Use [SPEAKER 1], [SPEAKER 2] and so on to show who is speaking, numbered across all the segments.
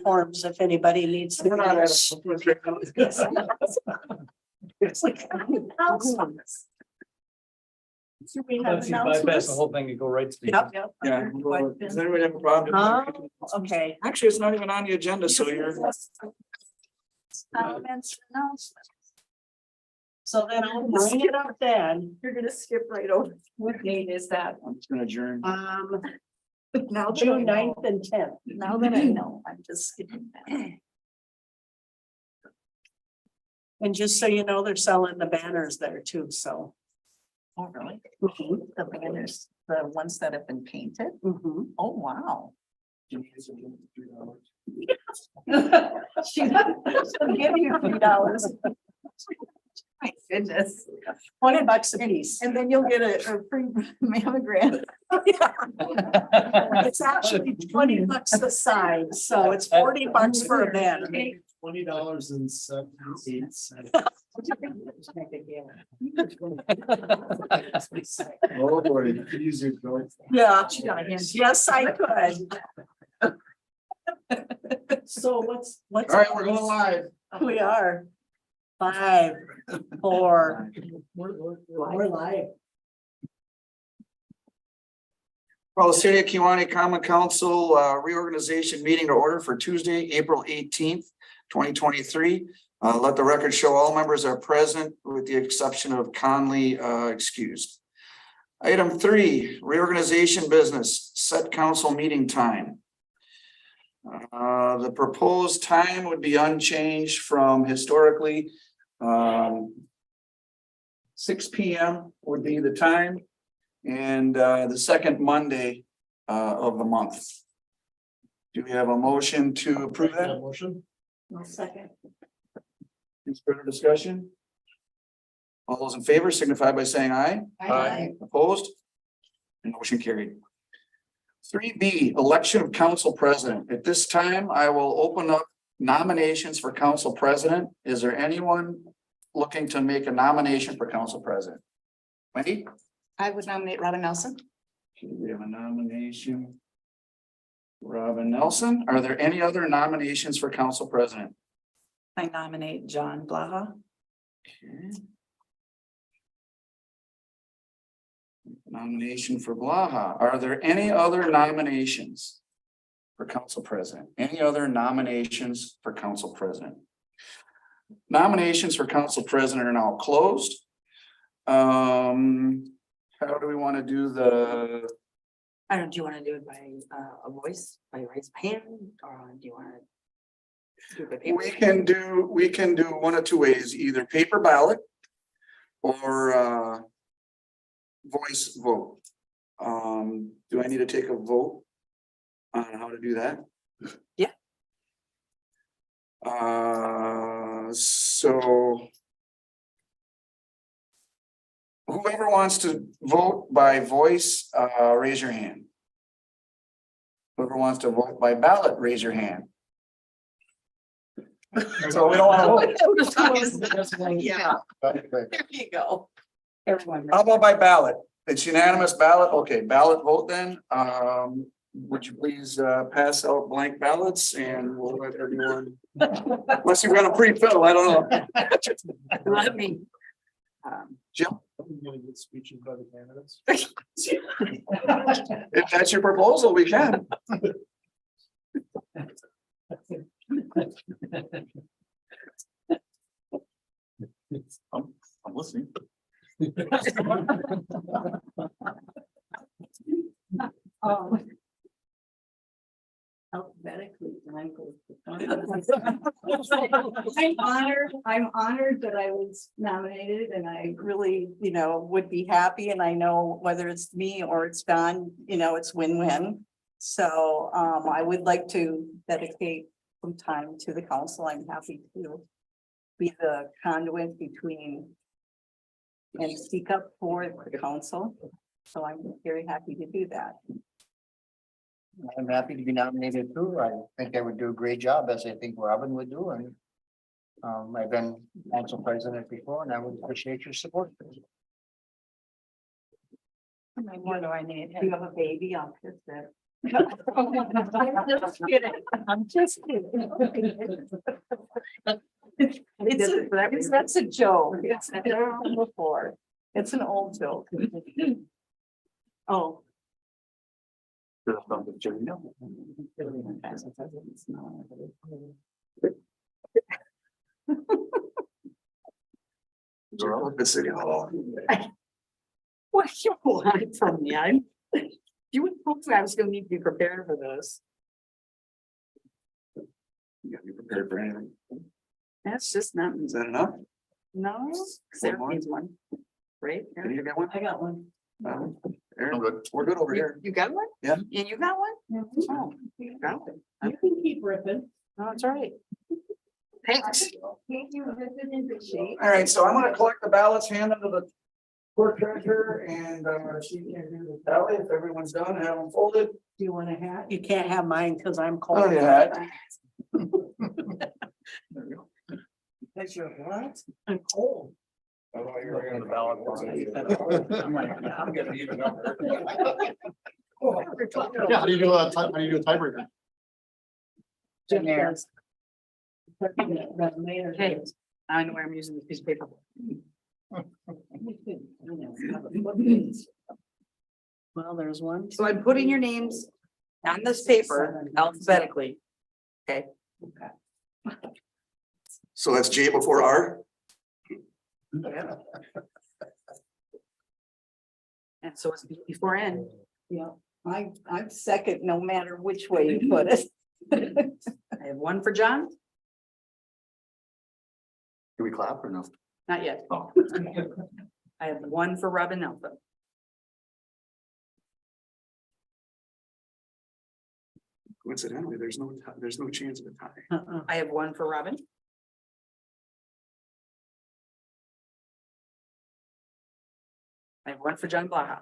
[SPEAKER 1] forms if anybody needs to.
[SPEAKER 2] We're not at
[SPEAKER 1] It's like announcements. Do we have
[SPEAKER 3] Let's see, bypass the
[SPEAKER 1] announcements?
[SPEAKER 3] whole thing and go right to the.
[SPEAKER 1] Yep, yep.
[SPEAKER 2] Yeah, well, does anybody have a problem?
[SPEAKER 1] Okay.
[SPEAKER 2] Actually, it's not even on the agenda, so you're.
[SPEAKER 1] Comments, announcements. So then I'll bring it up then.
[SPEAKER 4] You're gonna skip right over. What date is that?
[SPEAKER 2] I'm just gonna adjourn.
[SPEAKER 4] Now that I
[SPEAKER 1] June
[SPEAKER 4] know.
[SPEAKER 1] 9th and 10th.
[SPEAKER 4] Now that I know, I'm just skipping that.
[SPEAKER 1] And just so you know, they're selling the banners there too, so.
[SPEAKER 4] Oh, really? The banners, the ones that have been painted?
[SPEAKER 1] Mhm.
[SPEAKER 4] Oh, wow.
[SPEAKER 1] She'll give you $3.
[SPEAKER 4] My goodness.
[SPEAKER 1] $20 a piece.
[SPEAKER 4] And then you'll get a free mammogram.
[SPEAKER 1] It's actually $20 a side, so it's $40 for a banner.
[SPEAKER 3] $20.78.
[SPEAKER 2] Oh, boy, you could use your phone.
[SPEAKER 1] Yeah,
[SPEAKER 4] She got a hint.
[SPEAKER 1] yes, I could. So what's?
[SPEAKER 2] All right, we're going live.
[SPEAKER 1] We are. 5, 4. We're live.
[SPEAKER 2] Well, the City of Kewaunee Common Council reorganization meeting to order for Tuesday, April 18th, 2023. Let the record show all members are present with the exception of Conley excused. Item 3, reorganization business, set council meeting time. The proposed time would be unchanged from historically. 6 p.m. would be the time. And the second Monday of the month. Do we have a motion to approve that?
[SPEAKER 3] Motion.
[SPEAKER 1] One second.
[SPEAKER 2] Any further discussion? All those in favor signify by saying aye.
[SPEAKER 3] Aye.
[SPEAKER 2] Opposed? Motion carried. 3B, election of council president. At this time, I will open up nominations for council president. Is there anyone looking to make a nomination for council president? Wendy?
[SPEAKER 4] I would nominate Robin Nelson.
[SPEAKER 2] Okay, we have a nomination. Robin Nelson. Are there any other nominations for council president?
[SPEAKER 4] I nominate John Blaha.
[SPEAKER 2] Okay. Nomination for Blaha. Are there any other nominations for council president? Any other nominations for council president? Nominations for council president are now closed. How do we want to do the?
[SPEAKER 5] I don't, do you want to do it by a voice, by raise of hand, or do you want to do it by paper?
[SPEAKER 2] We can do one of two ways, either paper ballot or voice vote. Do I need to take a vote on how to do that?
[SPEAKER 5] Yeah.
[SPEAKER 2] So whoever wants to vote by voice, raise your hand. Whoever wants to vote by ballot, raise your hand. So we don't want to vote.
[SPEAKER 4] Yeah, there you go.
[SPEAKER 5] Everyone.
[SPEAKER 2] How about by ballot? It's unanimous ballot. Okay, ballot vote then. Would you please pass out blank ballots and we'll let everyone. Unless you've got a pre-fill, I don't know.
[SPEAKER 5] Let me.
[SPEAKER 2] Jim,
[SPEAKER 3] Speeches by the candidates.
[SPEAKER 2] if that's your proposal, we can. I'm listening.
[SPEAKER 1] Alphabetically.
[SPEAKER 4] I'm honored that I was nominated and I really, would be happy and I know whether it's me or it's Don, it's win-win. So I would like to dedicate some time to the council. I'm happy to be the conduit between and speak up for the council. So I'm very happy to do that.
[SPEAKER 6] I'm happy to be nominated too. I think I would do a great job, as I think Robin would do, and I've been council president before, and I would appreciate your support.
[SPEAKER 4] How many more do I need?
[SPEAKER 1] Do you have a baby? I'll kiss it.
[SPEAKER 4] I'm just kidding. That's a joke. It's never before. It's an old joke. Oh.
[SPEAKER 2] The city hall.
[SPEAKER 5] What you want from me? You would hope I was gonna need to be prepared for this.
[SPEAKER 2] You gotta be prepared for anything.
[SPEAKER 5] That's just not,
[SPEAKER 2] Is that enough?
[SPEAKER 5] no, Sarah needs one. Right?
[SPEAKER 2] Can you get one?
[SPEAKER 4] I got one.
[SPEAKER 2] Aaron, we're good over here.
[SPEAKER 5] You got one?
[SPEAKER 2] Yeah.
[SPEAKER 5] And you got one? Oh, you got one.
[SPEAKER 4] You can keep ripping.
[SPEAKER 5] No, it's all right. Thanks.
[SPEAKER 2] All right, so I'm gonna collect the ballots, hand them to the court treasurer, and she can do the tally. If everyone's done, have them folded.
[SPEAKER 4] Do you want a hat? You can't have mine because I'm
[SPEAKER 2] Oh,
[SPEAKER 4] cold.
[SPEAKER 2] yeah. There we go.
[SPEAKER 4] Because you're what? I'm cold.
[SPEAKER 3] I'm getting even number.
[SPEAKER 6] Yeah, how do you do a tiebreaker?
[SPEAKER 4] Jim
[SPEAKER 5] There.
[SPEAKER 4] does. Mayor
[SPEAKER 5] Okay.
[SPEAKER 4] does.
[SPEAKER 5] I know where I'm using this piece of paper.
[SPEAKER 4] Well, there's one.
[SPEAKER 5] So I'm putting your names on this paper alphabetically. Okay,
[SPEAKER 2] So that's J before R?
[SPEAKER 5] and so it's before N.
[SPEAKER 4] Yeah, I'm second, no matter which way you put it.
[SPEAKER 5] I have one for John,
[SPEAKER 2] Do we clap or no?
[SPEAKER 5] not yet.
[SPEAKER 2] Oh.
[SPEAKER 5] I have one for Robin Nelson.
[SPEAKER 2] Coincidentally, there's no chance of a tie.
[SPEAKER 5] I have one for Robin. I have one for John Blaha.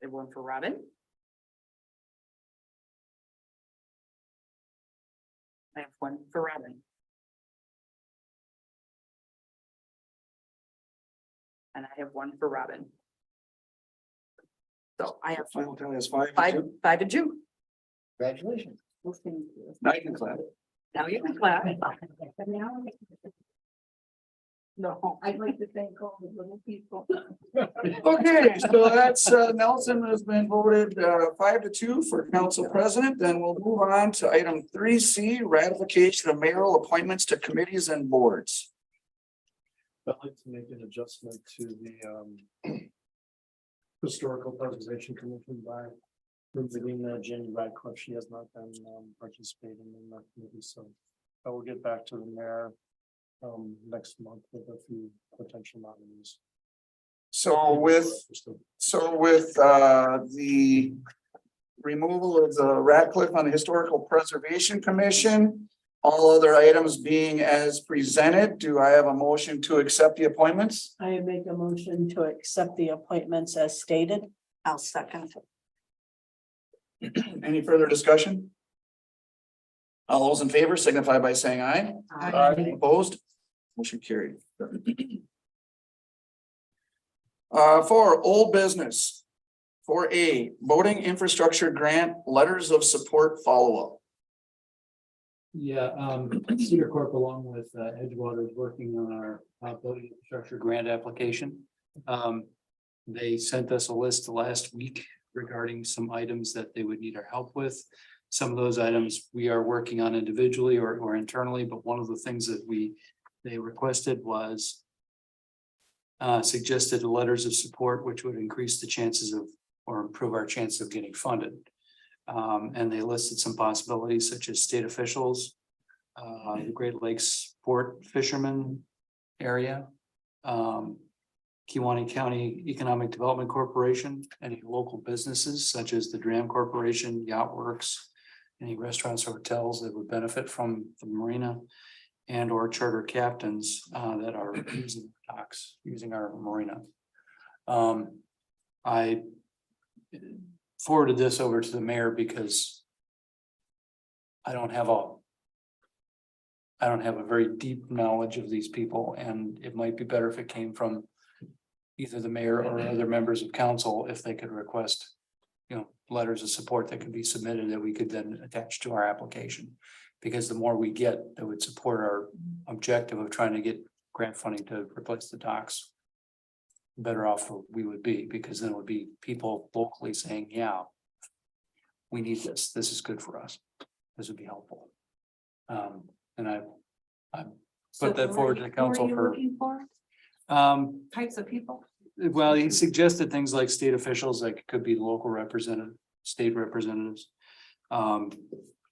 [SPEAKER 5] I have one for Robin. I have one for Robin. And I have one for Robin. So I have
[SPEAKER 2] Final tally is 5 to
[SPEAKER 5] five,
[SPEAKER 2] 2.
[SPEAKER 5] 5 and 2.
[SPEAKER 6] Congratulations.
[SPEAKER 2] Now you can clap.
[SPEAKER 5] Now you can clap.
[SPEAKER 4] Now,
[SPEAKER 5] No.
[SPEAKER 4] I'd like to thank all the little people.
[SPEAKER 2] Okay, so that's Nelson has been voted 5 to 2 for council president. Then we'll move on to item 3C, ratification of mayoral appointments to committees and boards.
[SPEAKER 3] I'd like to make an adjustment to the Historical Preservation Commission by removing Jenny Radcliffe. She has not been participating in that committee, so I will get back to the mayor next month with a few potential nominees.
[SPEAKER 2] So with the removal of the Radcliffe on the Historical Preservation Commission, all other items being as presented, do I have a motion to accept the appointments?
[SPEAKER 4] I make a motion to accept the appointments as stated.
[SPEAKER 5] I'll second.
[SPEAKER 2] Any further discussion? All those in favor signify by saying aye.
[SPEAKER 3] Aye.
[SPEAKER 2] Opposed? Motion carried. For old business. 4A, voting infrastructure grant letters of support follow-up.
[SPEAKER 7] Yeah, Cedar Corp along with Edgewater is working on our building infrastructure grant application. They sent us a list last week regarding some items that they would need our help with. Some of those items we are working on individually or internally, but one of the things that they requested was suggested letters of support, which would increase the chances of or improve our chance of getting funded. And they listed some possibilities such as state officials, the Great Lakes Port Fishermen area, Kewaunee County Economic Development Corporation, any local businesses such as the Dram Corporation, Yacht Works, any restaurants or hotels that would benefit from the marina, and or charter captains that are using docks, using our marina. I forwarded this over to the mayor because I don't have a very deep knowledge of these people, and it might be better if it came from either the mayor or other members of council, if they could request, letters of support that could be submitted that we could then attach to our application. Because the more we get that would support our objective of trying to get grant funding to replace the docks, better off we would be, because then it would be people locally saying, yeah, we need this. This is good for us. This would be helpful. And I put that forward to the council for,
[SPEAKER 5] Types of people?
[SPEAKER 7] well, he suggested things like state officials, like could be local representative, state representatives.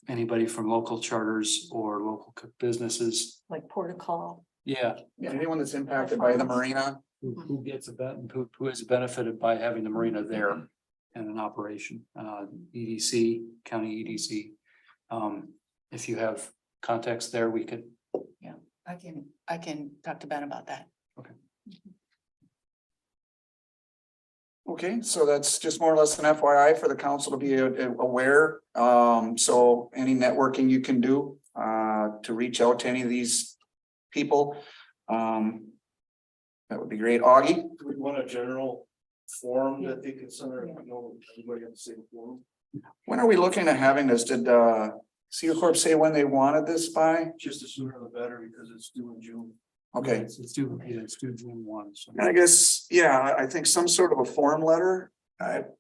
[SPEAKER 7] Anybody from local charters or local businesses.
[SPEAKER 5] Like protocol.
[SPEAKER 7] Yeah,
[SPEAKER 2] Yeah, anyone that's impacted by the marina.
[SPEAKER 7] who gets who is benefited by having the marina there and an operation, EDC, county EDC. If you have context there, we could.
[SPEAKER 4] I can talk to Ben about that.
[SPEAKER 2] Okay, so that's just more or less an FYI for the council to be aware. So any networking you can do to reach out to any of these people. That would be great. Augie?
[SPEAKER 3] Do we want a general forum that they could send, or, anybody have the same forum?
[SPEAKER 2] When are we looking at having this? Did Cedar Corp say when they wanted this by?
[SPEAKER 3] Just the sooner the better, because it's due in June.
[SPEAKER 2] Okay,
[SPEAKER 7] It's due June 1. So.
[SPEAKER 2] and I guess, yeah, I think some sort of a form letter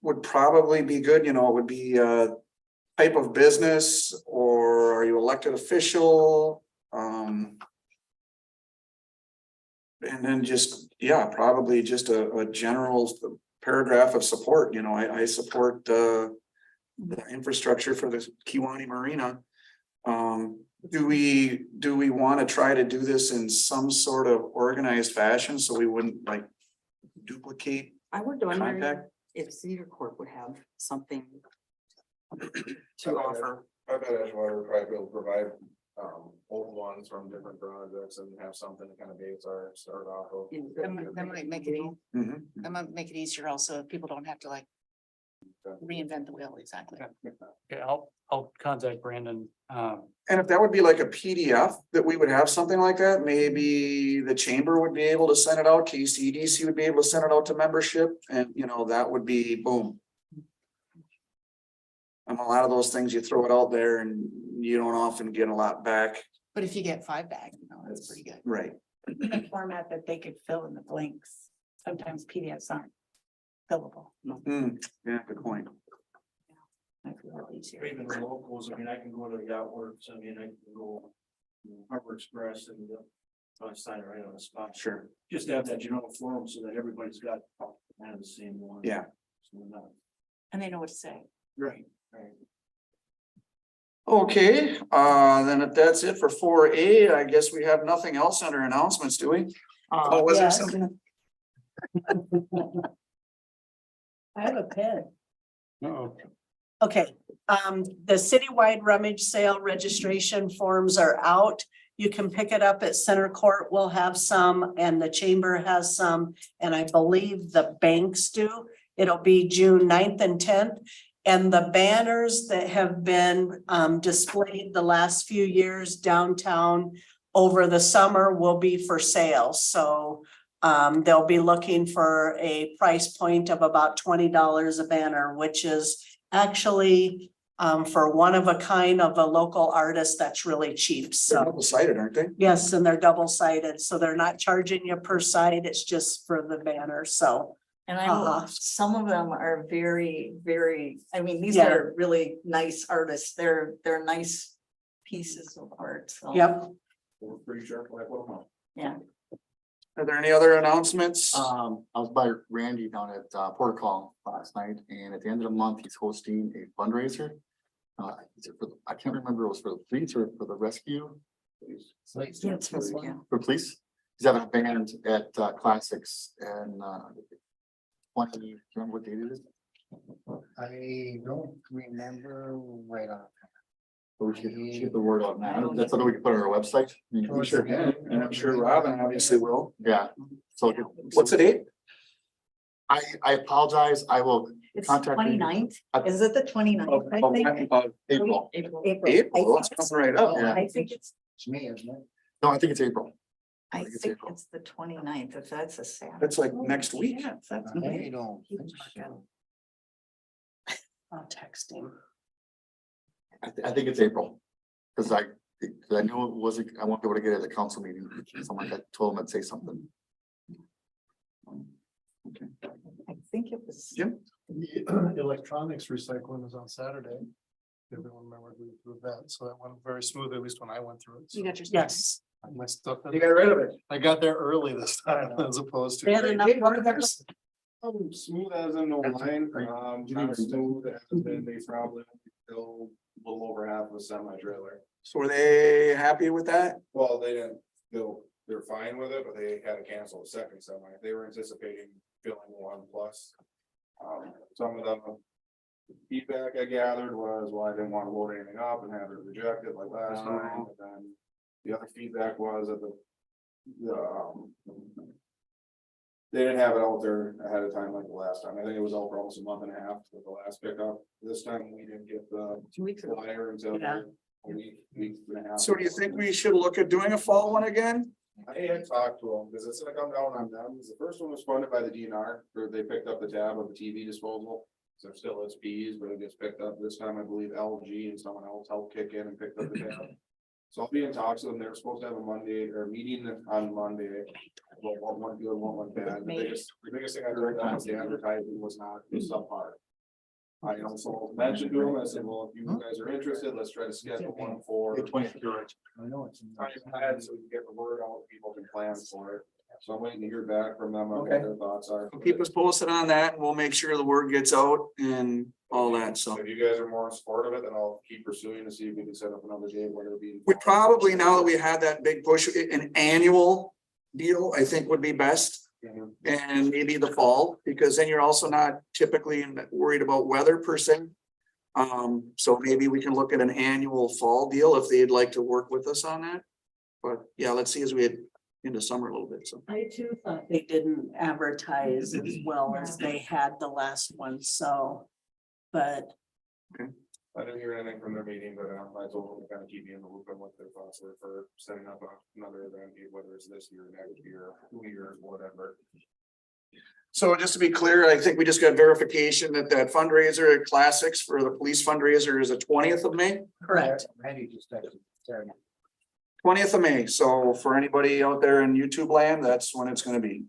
[SPEAKER 2] would probably be good. It would be type of business, or are you elected official? And then just, yeah, probably just a general paragraph of support. I support the infrastructure for the Kewaunee Marina. Do we want to try to do this in some sort of organized fashion so we wouldn't like duplicate
[SPEAKER 5] I would wonder
[SPEAKER 2] contact?
[SPEAKER 5] if Cedar Corp would have something to offer.
[SPEAKER 8] I bet Edgewater would probably be able to provide old ones from different projects and have something to kind of base our start off of.
[SPEAKER 4] That might make it,
[SPEAKER 2] Mhm.
[SPEAKER 4] that might make it easier also, if people don't have to like reinvent the wheel, exactly.
[SPEAKER 7] Okay, I'll contact Brandon.
[SPEAKER 2] And if that would be like a PDF, that we would have something like that, maybe the chamber would be able to send it out, KCDC would be able to send it out to membership, and that would be boom. And a lot of those things, you throw it out there and you don't often get a lot back.
[SPEAKER 4] But if you get 5 back, that's pretty good.
[SPEAKER 2] Right.
[SPEAKER 9] In a format that they could fill in the blanks. Sometimes PDFs aren't fillable.
[SPEAKER 2] Yeah, good point.
[SPEAKER 9] Might be a little easier.
[SPEAKER 3] Or even the locals, I can go to Yacht Works, I can go Harbor Express and sign it right on the spot.
[SPEAKER 2] Sure.
[SPEAKER 3] Just have that general forum so that everybody's got kind of the same one.
[SPEAKER 2] Yeah.
[SPEAKER 3] So we're not-
[SPEAKER 4] And they know what to say.
[SPEAKER 3] Right.
[SPEAKER 2] Okay, then if that's it for 4A, I guess we have nothing else under announcements, do we? Oh, was there
[SPEAKER 9] yes.
[SPEAKER 2] something?
[SPEAKER 9] I have a pen.
[SPEAKER 7] Uh-oh.
[SPEAKER 1] Okay, the citywide rummage sale registration forms are out. You can pick it up at Center Court. We'll have some, and the chamber has some, and I believe the banks do. It'll be June 9th and 10th. And the banners that have been displayed the last few years downtown over the summer will be for sale. So they'll be looking for a price point of about $20 a banner, which is actually for one of a kind of a local artist, that's really cheap.
[SPEAKER 2] They're
[SPEAKER 1] So
[SPEAKER 2] double-sided, aren't they?
[SPEAKER 1] yes, and they're double-sided, so they're not charging you per side. It's just for the banner. So
[SPEAKER 5] And I know
[SPEAKER 1] Uh-huh.
[SPEAKER 5] some of them are very, very, these
[SPEAKER 1] Yeah.
[SPEAKER 5] are really nice artists. They're nice pieces of art. So.
[SPEAKER 1] yep.
[SPEAKER 8] We're pretty sure I put them on.
[SPEAKER 5] Yeah.
[SPEAKER 2] Are there any other announcements?
[SPEAKER 6] I was by Randy down at Protocol last night, and at the end of the month, he's hosting a fundraiser. Is it I can't remember if it was for the police or for the rescue.
[SPEAKER 5] Yeah, it's for- yeah.
[SPEAKER 6] For police, he's having a band at Classics and 20, do you remember what date it is?
[SPEAKER 10] I don't remember right on.
[SPEAKER 6] But we should get the word out now. That's something we can put on our website. I mean,
[SPEAKER 2] We sure can, and I'm sure Robin obviously will.
[SPEAKER 6] Yeah, so
[SPEAKER 2] What's the date?
[SPEAKER 6] I apologize, I will
[SPEAKER 5] It's
[SPEAKER 6] contact you.
[SPEAKER 5] 29th. Is it the 29th? I think.
[SPEAKER 6] April.
[SPEAKER 5] April.
[SPEAKER 2] April, it's coming right up.
[SPEAKER 6] Yeah.
[SPEAKER 5] I think it's,
[SPEAKER 10] It's me, isn't it?
[SPEAKER 6] No, I think it's April.
[SPEAKER 4] I
[SPEAKER 2] think it's
[SPEAKER 4] think
[SPEAKER 2] April.
[SPEAKER 4] it's the 29th. If that's a Saturday.
[SPEAKER 2] That's like next week.
[SPEAKER 4] Yeah, that's.
[SPEAKER 10] I don't think so.
[SPEAKER 1] I'll text him.
[SPEAKER 11] I think it's April. Cause I knew it wasn't, I won't be able to get it at the council meeting. Someone had told him I'd say something.
[SPEAKER 2] Okay.
[SPEAKER 4] I think it was.
[SPEAKER 2] Jim?
[SPEAKER 3] The electronics recycling is on Saturday. Everyone remembered we approved that, so that went very smoothly, at least when I went through it. So
[SPEAKER 5] You got your.
[SPEAKER 1] Yes.
[SPEAKER 3] my stuff.
[SPEAKER 2] You got rid of it.
[SPEAKER 3] I got there early this time as opposed to.
[SPEAKER 1] They had enough workers.
[SPEAKER 8] Smooth as in no line, not as smooth as in they probably still a little over half of a semi trailer.
[SPEAKER 2] So were they happy with that?
[SPEAKER 8] Well, they didn't, they're fine with it, but they had to cancel the second semi. They were anticipating filling one plus. Some of the feedback I gathered was, well, I didn't want to load anything up and have it rejected like last time. And then the other feedback was that they didn't have it out there ahead of time like the last time. I think it was out for almost a month and a half with the last pickup. This time we didn't get the
[SPEAKER 5] 2 weeks ago.
[SPEAKER 8] flyer until
[SPEAKER 1] Yeah.
[SPEAKER 8] a week and a half.
[SPEAKER 2] So do you think we should look at doing a fall one again?
[SPEAKER 8] I had talked to them, because it's gonna come down on them, the first one was funded by the DNR, where they picked up the tab of the TV disposal. So still it's fees, but it gets picked up, this time I believe LG and someone else helped kick in and picked up the tab. So I'll be in talks with them, they're supposed to have a Monday, or meeting on Monday. Well, what went good, what went bad, the biggest thing I heard was the advertising was not subpar. I also mentioned to them, I said, well, if you guys are interested, let's try to schedule one for.
[SPEAKER 3] I know it's.
[SPEAKER 8] Time ahead, so we can get the word out, people can plan for it. So I'm waiting to hear back from them on what
[SPEAKER 2] Okay.
[SPEAKER 8] their thoughts are.
[SPEAKER 2] Keep us posted on that and we'll make sure the word gets out and all that, so.
[SPEAKER 8] If you guys are more in support of it, then I'll keep pursuing to see if we can set up another day, whether it be.
[SPEAKER 2] We probably, now that we had that big push, an annual deal, I think would be best. And maybe the fall, because then you're also not typically worried about weather per se. So maybe we can look at an annual fall deal if they'd like to work with us on that. But yeah, let's see as we head into summer a little bit, so.
[SPEAKER 1] I too thought they didn't advertise as well as they had the last one, so. But
[SPEAKER 8] I didn't hear anything from their meeting, but I told them to kind of keep me in the loop on what their thoughts were for setting up another event, whether it's this year, next year, 2 years, whatever.
[SPEAKER 2] So just to be clear, I think we just got verification that fundraiser at Classics for the police fundraiser is the 20th of May.
[SPEAKER 1] correct.
[SPEAKER 10] Randy just texted, sorry.
[SPEAKER 2] 20th of May. So for anybody out there in YouTube land, that's when it's gonna be.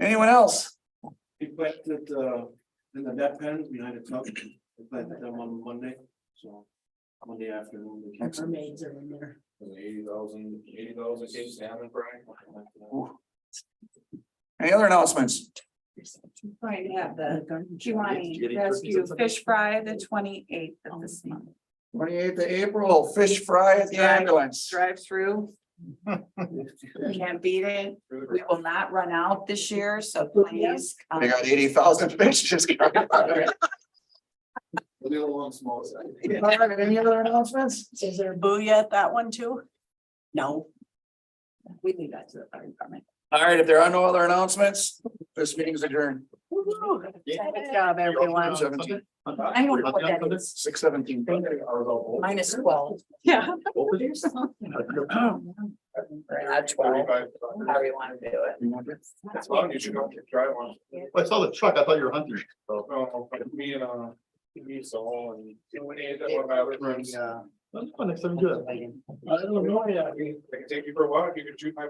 [SPEAKER 2] Anyone else?
[SPEAKER 3] We planted, in the net pens behind the tub, we planted them on Monday, so Monday afternoon.
[SPEAKER 1] Mermaids are in there.
[SPEAKER 8] 80,000 case salmon fry.
[SPEAKER 2] Any other announcements?
[SPEAKER 9] Going to have the Kewaunee Rescue Fish Fry the 28th of this month.
[SPEAKER 2] 28th of April, fish fry at the ambulance.
[SPEAKER 9] Drive through. Can't beat it. We will not run out this year, so please.
[SPEAKER 2] They got 80,000 fish just. All
[SPEAKER 8] We'll do a little small side.
[SPEAKER 2] right, any other announcements?
[SPEAKER 1] Is there a booyah at that one too? No.
[SPEAKER 9] We leave that to the fire department.
[SPEAKER 2] All right, if there are no other announcements, this meeting is adjourned.
[SPEAKER 9] Good job, everyone.
[SPEAKER 2] 17.
[SPEAKER 9] I know what that is.
[SPEAKER 2] 6:17.
[SPEAKER 9] Minus 12. Yeah. At 12, how we want to do it.
[SPEAKER 8] That's fun, you should go try one.
[SPEAKER 11] I saw the truck, I thought you were hunting.
[SPEAKER 8] No, me and Saul and one of my other friends.
[SPEAKER 11] That's fun, next time you do it.
[SPEAKER 3] I don't know, yeah.
[SPEAKER 8] I can take you for a walk, you can shoot my.